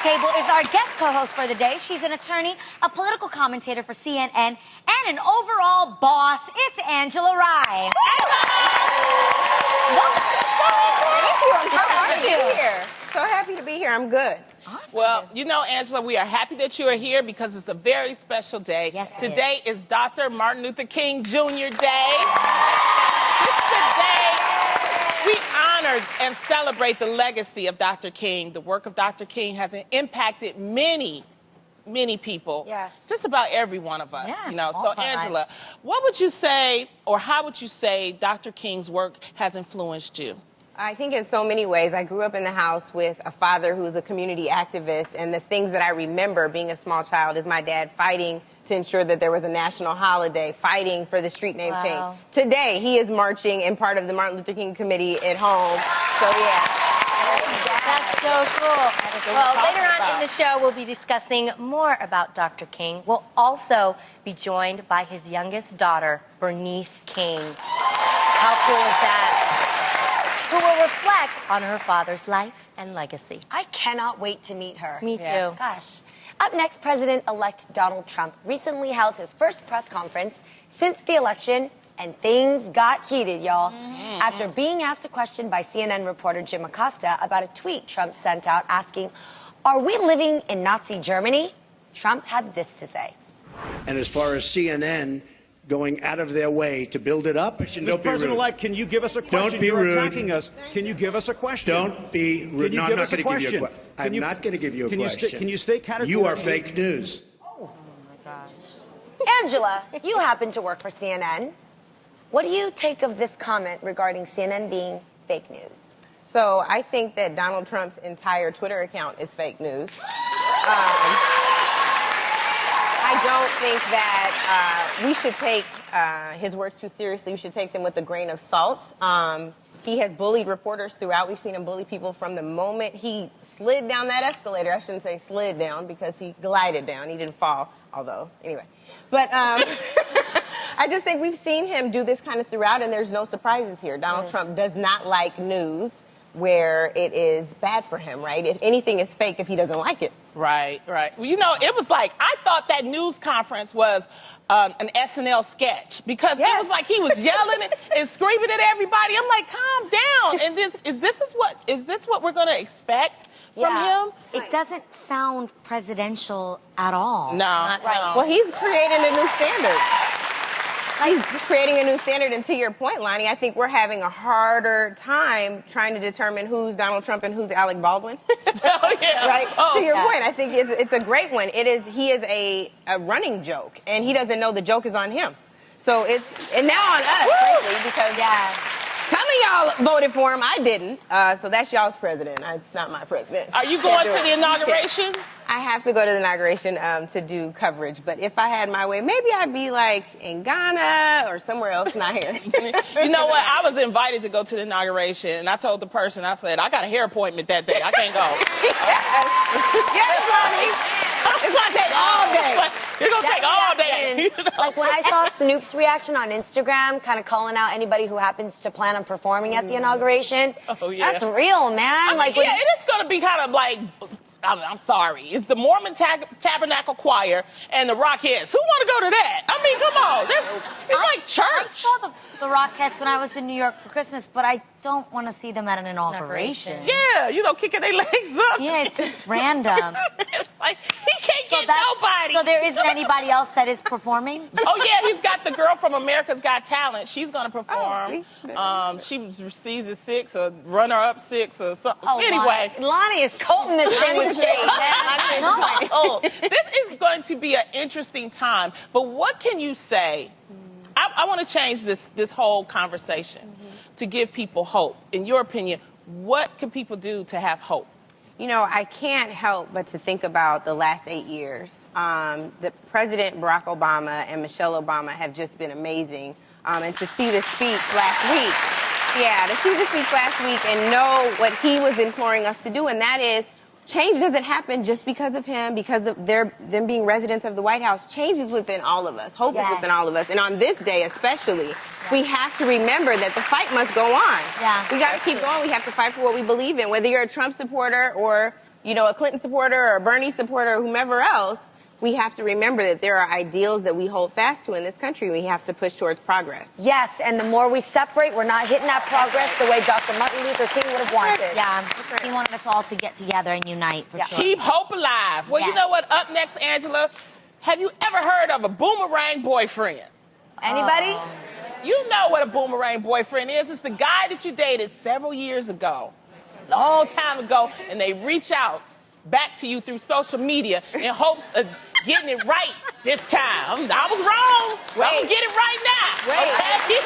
table is our guest co-host for the day. She's an attorney, a political commentator for CNN, and an overall boss. It's Angela Rye. Welcome to the show, Angela. How are you? So happy to be here. I'm good. Awesome. Well, you know, Angela, we are happy that you are here because it's a very special day. Yes, Today is Dr. Martin Luther King Jr. Day. This is the day we honor and celebrate the legacy of Dr. King. The work of Dr. King has impacted many people. Yes. Just about every one of us, Yeah, you know. all So, of our Angela, lives. what would you say, or how would you say Dr. King's work has influenced you? I think in so many ways. I grew up in the house with a father who was a community activist, and the things that I remember being a small child is my dad fighting to ensure that there was a national holiday, fighting for the street name change. Today, he is marching and part of the Martin Luther King Committee at home. So, yeah. That's so cool. Well, later on in the show, we'll be discussing more about Dr. King. We'll also be joined by his youngest daughter, Bernice King. How cool is that? Who will reflect on her father's life and legacy. I cannot wait to meet her. Me too. Yeah. Gosh. Up next, President-elect Donald Trump recently held his first press conference since the election, and things got heated, y'all. After being asked a question by CNN reporter Jim Acosta about a tweet Trump sent out asking, "Are we living in Nazi Germany?" Trump had this to say. And as far as CNN going out of their way to build it up, don't be rude. President-elect, can you give us a question? Don't be You're rude. attacking us. Can you give us a question? Don't be rude. Can you No, I'm give not us a going to give you a question? question. I'm not going to give you a Can question. you stay categorically? You are fake news. Angela, you happen to work for CNN. What do you take of this comment regarding CNN being fake news? So I think that Donald Trump's entire Twitter account is fake news. I don't think that we should take his words too seriously. We should take them with a grain of salt. He has bullied reporters throughout. We've seen him bully people from the moment he slid down that escalator. I shouldn't say slid down because he glided down. He didn't fall, although, anyway. But I just think we've seen him do this kind of throughout, and there's no surprises here. Donald Trump does not like news where it is bad for him, right? If anything is fake if he doesn't like it. Right. Well, you know, it was like, I thought that news conference was an SNL sketch because it was like he was yelling and screaming at everybody. I'm like, calm down. And is this what we're going to expect from him? It doesn't sound presidential at all. No. Right. Well, he's creating a new standard. He's creating a new standard, and to your point, Loni, I think we're having a harder time trying to determine who's Donald Trump and who's Alec Baldwin. Oh, yeah. Right? Oh, to your point, I think it's a great one. He is a running joke, and he doesn't know the joke is on him. So and now on us, frankly, because some of y'all voted for him, I didn't. So that's y'all's president. It's not my president. Are you going to the inauguration? I have to go to the inauguration to do coverage, but if I had my way, maybe I'd be like in Ghana or somewhere else, not here. You know what? I was invited to go to the inauguration, and I told the person, I said, I got a hair appointment that day. I can't go. Yes, Loni. It's going to take all day. It's going to take all day. You know? Like when I saw Snoop's reaction on Instagram, kind of calling out anybody who happens to plan on performing at the inauguration. Oh, yeah. That's real, man. I mean, like, it is going to be kind of like, I'm sorry, it's the Mormon Tabernacle Choir and the Rockettes. Who want to go to that? I mean, come on. It's like church. I saw the Rockettes when I was in New York for Christmas, but I don't want to see them at an inauguration. Yeah, you know, kicking their legs up. Yeah, it's just random. It's like, he can't get nobody. So there isn't anybody else that is performing? Oh, yeah, he's got the girl from America's Got Talent. She's going to perform. She was season 6 or runner-up 6 or something. Oh, anyway. Lonnie is coating this thing with shade, man. Oh, this is going to be an interesting time. But what can you say? I want to change this whole conversation to give people hope. In your opinion, what can people do to have hope? You know, I can't help but to think about the last 8 years. The President Barack Obama and Michelle Obama have just been amazing. And to see the speech last week, and know what he was imploring us to do, and that is change doesn't happen just because of him, because of them being residents of the White House. Change is within all of us. Hope is within all of us. And on this day especially, we have to remember that the fight must go on. Yeah. We got to keep going. We have to fight for what we believe in, whether you're a Trump supporter or a Clinton supporter or a Bernie supporter or whomever else, we have to remember that there are ideals that we hold fast to in this country. We have to push towards progress. Yes, and the more we separate, we're not hitting that progress the way Dr. Martin Luther King would have wanted. Yeah, he wanted us all to get together and unite, for sure. Keep hope alive. Well, you Yes. know what? Up next, Angela, have you ever heard of a boomerang boyfriend? Anybody? You know what a boomerang boyfriend is. It's the guy that you dated several years ago, long time ago, and they reach out back to you through social media in hopes of getting it right this time. I was wrong. I'm going to get it right now. Okay?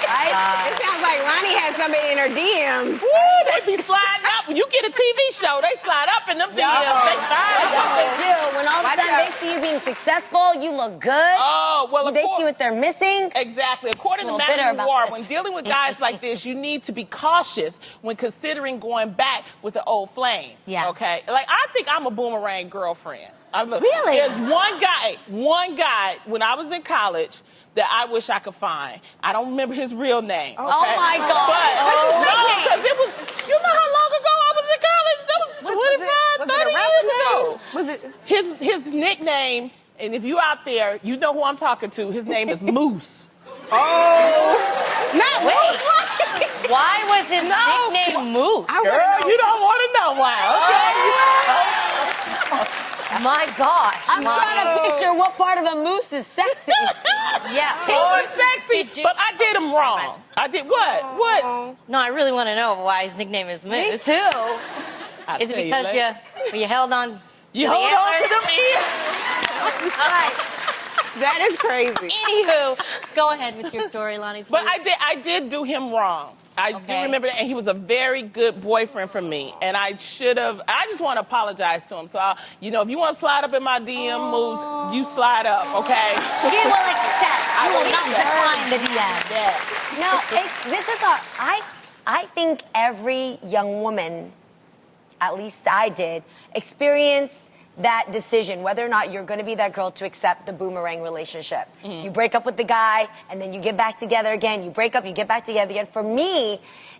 It sounds like Loni had somebody in her DMs. Woo, they be sliding up. When you get a TV show, they slide up in them DMs. They That's what they do. When all of a Watch sudden out. they see you being successful, you look good. Oh, well, They see what they're missing. Exactly. According to A little bitter Madam about War, this. when dealing with guys like this, you need to be cautious when considering going back with an old flame. Yeah. Okay? Like, I think I'm a boomerang girlfriend. Really? There's one guy, when I was in college, that I wish I could find. I don't remember his real name. Okay? Oh, my God. But, Oh. because it was, you know how long ago I was in college? That was 25, 30 years ago. Was it? His nickname, and if you out there, you know who I'm talking to, his name is Moose. Not Wait. Why was his nickname Moose? Girl, you don't want to know why, okay? My gosh. I'm trying to picture what part of a moose is sexy. Yeah. He was sexy, Did you- but I did him wrong. I did what? What? No, I really want to know why his nickname is Me Moose. too. I'll Is it tell you because later. you held on? You to the hold on to antlers? them ears. That is crazy. Anywho, go ahead with your story, Loni, please. But I did do him wrong. I do Okay. remember that, and he was a very good boyfriend for me. And I just want to apologize to him. So, if you want to slide up in my DM, Moose, you slide up, okay? She will accept. I She will will not decline the DM. Yeah. No, I think every young woman, at least I did, experience that decision, whether or not you're going to be that girl to accept the boomerang relationship. You break up with the guy, and then you get back together again. You break up, you get back together again. For me,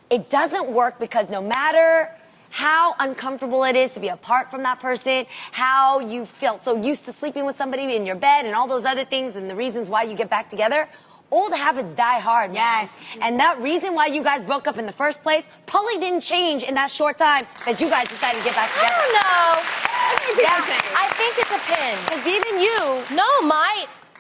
it doesn't work because no matter how uncomfortable it is to be apart from that person, how you felt so used to sleeping with somebody in your bed and all those other things and the reasons why you get back together, old habits die hard, man. Yes. And that reason why you guys broke up in the first place probably didn't change in that short time that you guys decided to get back I together. don't know. Yeah. I think it depends. Because even you... No,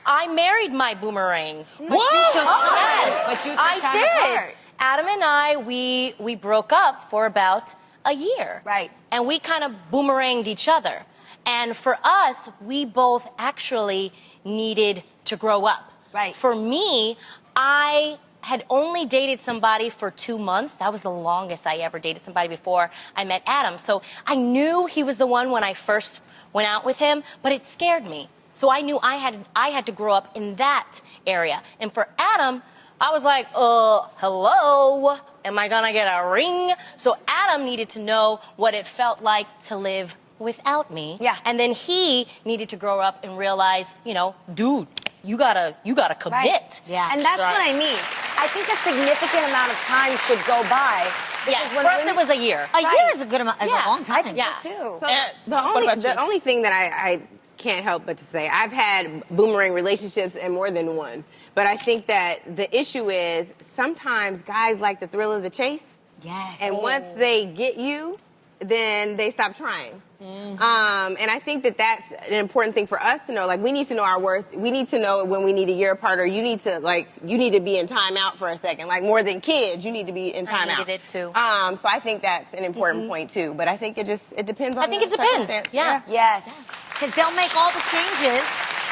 I married my boomerang. What? Yes, But you took I time did. apart. Adam and I, we broke up for about a year. Right. And we kind of boomeranged each other. And for us, we both actually needed to grow up. Right. For me, I had only dated somebody for 2 months. That was the longest I ever dated somebody before I met Adam. So I knew he was the one when I first went out with him, but it scared me. So I knew I had to grow up in that area. And for Adam, I was like, hello, am I gonna get a ring? So Adam needed to know what it felt like to live without me. Yeah. And then he needed to grow up and realize, dude, you gotta commit. Right. Yeah. And that's what I mean. I think a significant amount of time should go by. Yes, because for us it was a year. A year is a good amount. Is Yeah. a long time. I think Yeah. so too. So And the what about you? only thing that I can't help but to say, I've had boomerang relationships and more than one. But I think that the issue is sometimes guys like the thrill of the chase. Yes. And once they get you, then they stop trying. And I think that that's an important thing for us to know. Like, we need to know our worth. We need to know when we need a year apart, or you need to be in timeout for a second. Like, more than kids, you need to be in I timeout. needed it too. So I think that's an important point too. But I think it depends on I think the it depends. circumstance. Yeah. Yes. Because they'll make all the changes,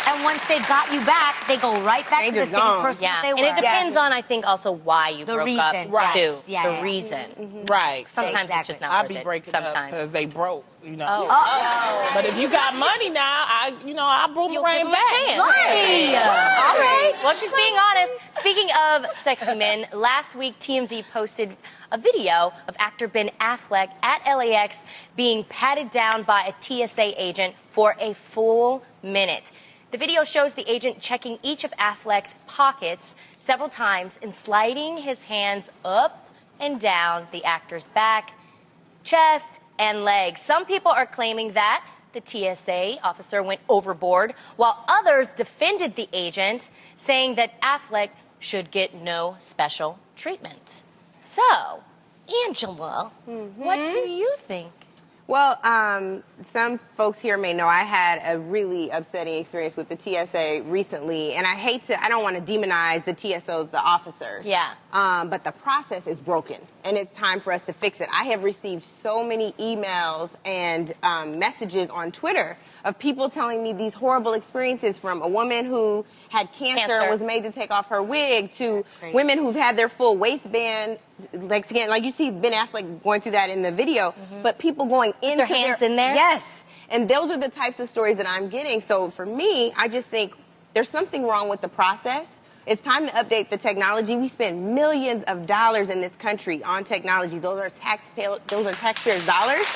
and once they got you back, they go right back Change to the is same gone. person Yeah. that they And were. it depends on, I think, also why you The broke reason. up Right. too. Yeah, the yeah. reason. Right. Sometimes Exactly. it's just not I'll worth be it. breaking up Sometimes. because they broke, Oh. But if you got money now, I You'll boomerang give them back. a chance. Right. All right. Well, she's being honest. Speaking of sexy men, last week TMZ posted a video of actor Ben Affleck at LAX being patted down by a TSA agent for a full minute. The video shows the agent checking each of Affleck's pockets several times and sliding his hands up and down the actor's back, chest, and legs. Some people are claiming that the TSA officer went overboard, while others defended the agent, saying that Affleck should get no special treatment. So, Angela, what do you think? Well, some folks here may know I had a really upsetting experience with the TSA recently, and I don't want to demonize the TSOs, the officers. Yeah. But the process is broken, and it's time for us to fix it. I have received so many emails and messages on Twitter of people telling me these horrible experiences, from a woman who had cancer and was made to take off her wig, to women who've had their full waistband, like you see Ben Affleck going through that in the video, but people going into their hands in there? Yes. And those are the types of stories that I'm getting. So for me, I just think there's something wrong with the process. It's time to update the technology. We spend millions of dollars in this country on technology. Those are taxpayers' dollars.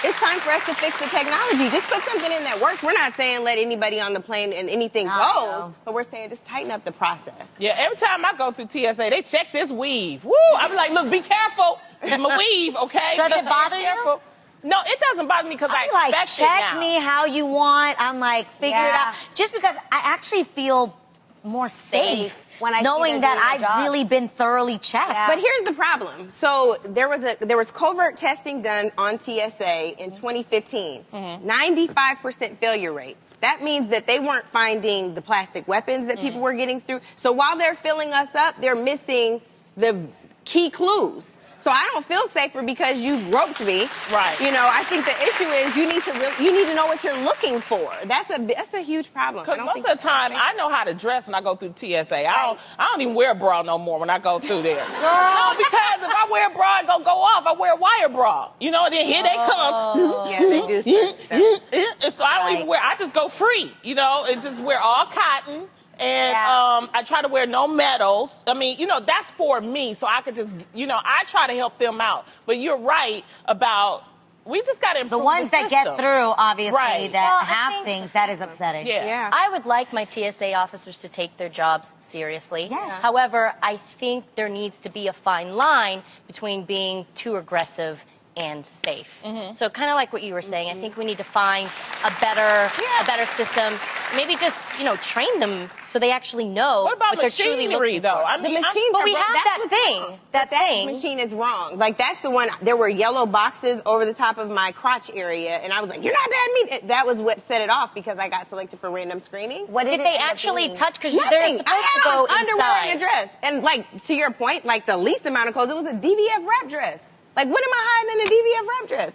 It's time for us to fix the technology. Just put something in that works. We're not saying let anybody on the plane and anything goes, but we're saying just tighten up the process. Yeah, every time I go through TSA, they check this weave. Woo! I'm like, look, be careful. It's my weave, okay? Does it bother you? No, it doesn't bother me because I expect like, it check now. me how you want. I'm like, figure it out. Just because I actually feel more safe when I knowing that I've really been thoroughly checked. Yeah. But here's the problem. So there was covert testing done on TSA in 2015. 95% failure rate. That means that they weren't finding the plastic weapons that people were getting through. So while they're filling us up, they're missing the key clues. So I don't feel safer because you groped me. Right. You know, I think the issue is you need to know what you're looking for. That's a huge problem. Because most of the time, I know how to dress when I go through TSA. I don't even wear a bra no more when I go through there. No, because if I wear a bra, it's gonna go off. I wear a wire bra. You know, and then here they come. Yeah, they do stuff. So I don't even wear. I just go free. You know, and just wear all cotton. And I try to wear no metals. I mean, you know, that's for me. So I could just, you know, I try to help them out. But you're right about, we just got to improve the ones that get through, obviously, that Well, have things, that is upsetting. Yeah. I would like my TSA officers to take their jobs seriously. Yes. However, I think there needs to be a fine line between being too aggressive and safe. So kind of like what you were saying, I think we need to find a better system. Maybe just, you know, train them so they actually know What about they're truly machinery, looking though? for. I mean, the machines but are we wrong. have That's that what's thing. wrong. That thing. Machine is wrong. Like, that's the one. There were yellow boxes over the top of my crotch area, and I was like, "You're not bad me." That was what set it off because I got selected for random screening. What Did they actually touch? Because they're Nothing. supposed I to had go on underwear inside. and a dress, and like to your point, like the least amount of clothes. It was a DVF wrap dress. Like, what am I hiding in a DVF wrap dress?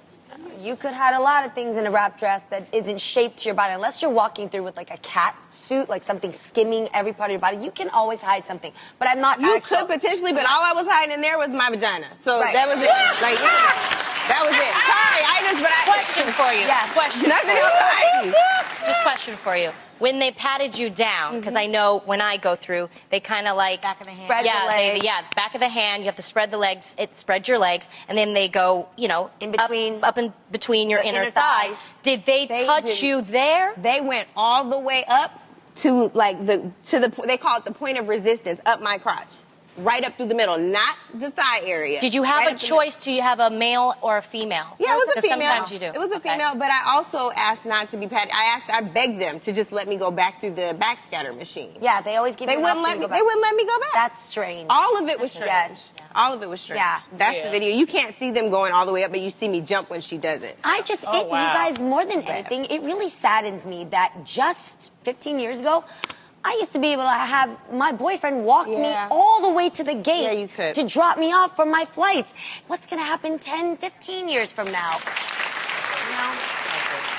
You could hide a lot of things in a wrap dress that isn't shaped to your body. Unless you're walking through with like a cat suit, like something skimming every part of your body, you can always hide something. But I'm not You could potentially, but all I was hiding in there was my vagina. So that was it. Like, that was it. Sorry, Question for you. Yes. Question nothing for else you. to hide. Just question for you. When they patted you down, because I know when I go through, they kind of like Back of the hand. Spread the legs. back of the hand. You have to spread the legs. Spread your legs, and then they go, you know, In between- up in between your the inner inner thighs. thighs. Did they touch didn't. you there? They went all the way up to like they call it the point of resistance, up my crotch. Right up through the middle, not the thigh area. Did you have Right a up the choice? Do you have a male or a female? Yeah, it was a Because female. Sometimes you do. It was a Okay. female, but I also asked not to be patted. I begged them to just let me go back through the backscatter machine. Yeah, they always give They you an wouldn't option let to me. go They back. wouldn't let me go back. That's strange. All of it was strange. Yes. All of it was strange. Yeah. That's the video. You can't see them going all the way up, but you see me jump when she does it. wow. You guys, more than anything, it really saddens me that just 15 years ago, I used to be able to have my boyfriend walk me all the way to the gate Yeah, you could. to drop me off for my flights. What's going to happen 10, 15 years from now? You know?